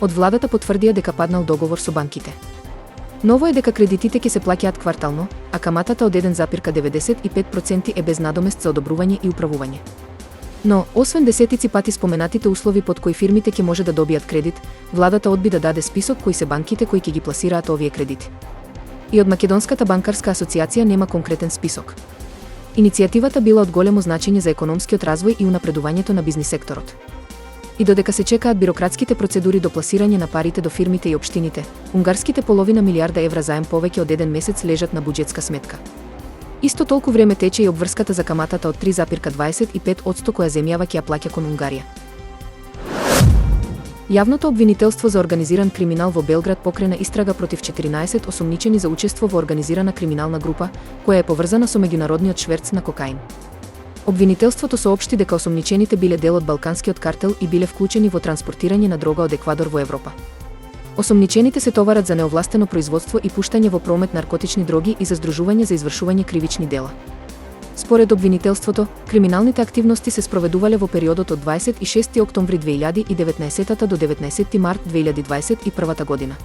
Од владата потврдија дека паднал договор со банките. Ново е дека кредитите ќе се плаќаат квартално, а каматата од 1,95% е без надомест за одобрување и управување. Но, освен десетици пати споменатите услови под кои фирмите ќе може да добијат кредит, владата одби да даде список кои се банките кои ќе ги пласираат овие кредити. И од Македонската банкарска асоциација нема конкретен список. Иницијативата била од големо значење за економскиот развој и унапредувањето на бизнис секторот. И додека се чекаат бирократските процедури до пласирање на парите до фирмите и општините, унгарските половина милиарда евра заем повеќе од еден месец лежат на буџетска сметка. Исто толку време тече и обврската за каматата од 3,25% која земјава ќе ја плаќа кон Унгарија. Јавното обвинителство за организиран криминал во Белград покрена истрага против 14 осомничени за учество во организирана криминална група, која е поврзана со меѓународниот шверц на кокаин. Обвинителството соопшти дека осомничените биле дел од балканскиот картел и биле вклучени во транспортирање на дрога од Еквадор во Европа. Осомничените се товарат за неовластено производство и пуштање во промет наркотични дроги и за здружување за извршување кривични дела. Според обвинителството, криминалните активности се спроведувале во периодот од 26 октомври 2019 до 19 март 2021 година.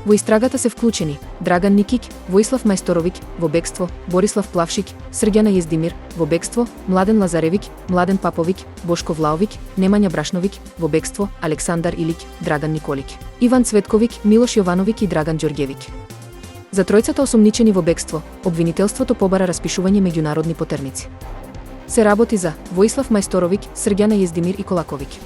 Во истрагата се вклучени Драган Никиќ, Воислав Мајсторовиќ, во бегство, Борислав Плавшиќ, Срѓана Јездимир, во бегство, Младен Лазаревиќ, Младен Паповиќ, Бошко Влаовиќ, Немања Брашновиќ, во бегство, Александар Илиќ, Драган Николиќ, Иван Цветковиќ, Милош Јовановиќ и Драган Ѓорѓевиќ. За тројцата осомничени во бегство, обвинителството побара распишување меѓународни потерници. Се работи за Воислав Мајсторовиќ, Срѓана Јездимир и Колаковиќ.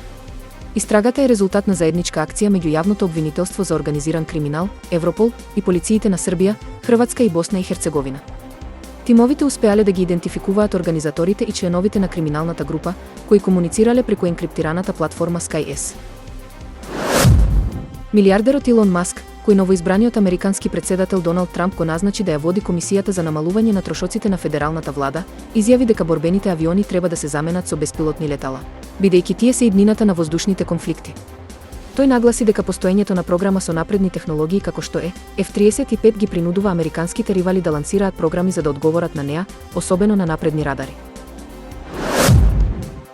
Истрагата е резултат на заедничка акција меѓу Јавното обвинителство за организиран криминал, Европол и полициите на Србија, Хрватска и Босна и Херцеговина. Тимовите успеале да ги идентификуваат организаторите и членовите на криминалната група, кои комуницирале преку енкриптираната платформа SkyS. Милиардерот Илон Маск, кој новоизбраниот американски председател Доналд Трамп го назначи да ја води комисијата за намалување на трошоците на федералната влада, изјави дека борбените авиони треба да се заменат со беспилотни летала, бидејќи тие се иднината на воздушните конфликти. Тој нагласи дека постоењето на програма со напредни технологии како што е F-35 ги принудува американските ривали да лансираат програми за да одговорат на неа, особено на напредни радари.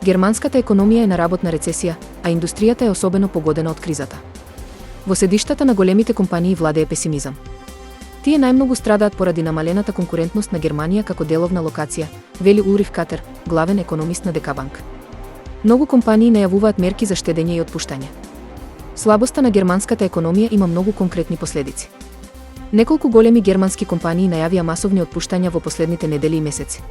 Германската економија е на работна рецесија, а индустријата е особено погодена од кризата. Во седиштата на големите компании владее песимизам. Тие најмногу страдаат поради намалената конкурентност на Германија како деловна локација, вели Улрих Катер, главен економист на ДК Банк. Многу компании најавуваат мерки за штедење и отпуштање. Слабоста на германската економија има многу конкретни последици. Неколку големи германски компании најавија масовни отпуштања во последните недели и месеци.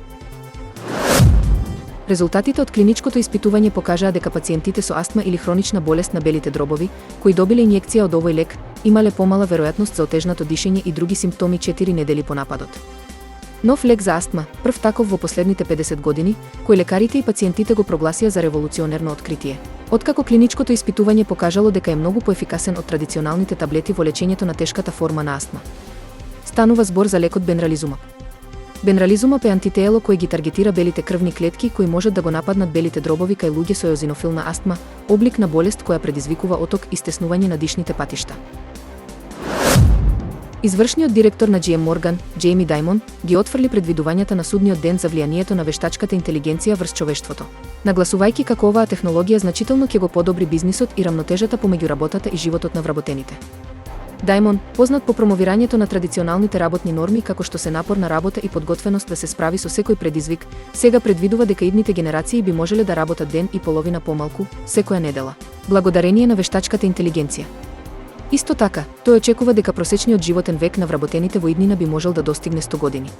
Резултатите од клиничкото испитување покажаа дека пациентите со астма или хронична болест на белите дробови, кои добиле инјекција од овој лек, имале помала веројатност за отежнато дишење и други симптоми 4 недели по нападот. Нов лек за астма, прв таков во последните 50 години, кој лекарите и пациентите го прогласија за револуционерно откритие. Откако клиничкото испитување покажало дека е многу поефикасен од традиционалните таблети во лечењето на тешката форма на астма. Станува збор за лекот Бенрализумаб. Бенрализумаб е антитело кој ги таргетира белите крвни клетки кои можат да го нападнат белите дробови кај луѓе со еозинофилна астма, облик на болест која предизвикува оток и стеснување на дишните патишта. Извршниот директор на JM Morgan, Джейми Даймон, ги отфрли предвидувањата на судниот ден за влијанието на вештачката интелигенција врз човештвото, нагласувајќи како оваа технологија значително ќе го подобри бизнисот и рамнотежата помеѓу работата и животот на вработените. Даймон, познат по промовирањето на традиционалните работни норми како што се напорна работа и подготвеност да се справи со секој предизвик, сега предвидува дека идните генерации би можеле да работат ден и половина помалку, секоја недела, благодарение на вештачката интелигенција. Исто така, тој очекува дека просечниот животен век на вработените во иднина би можел да достигне 100 години.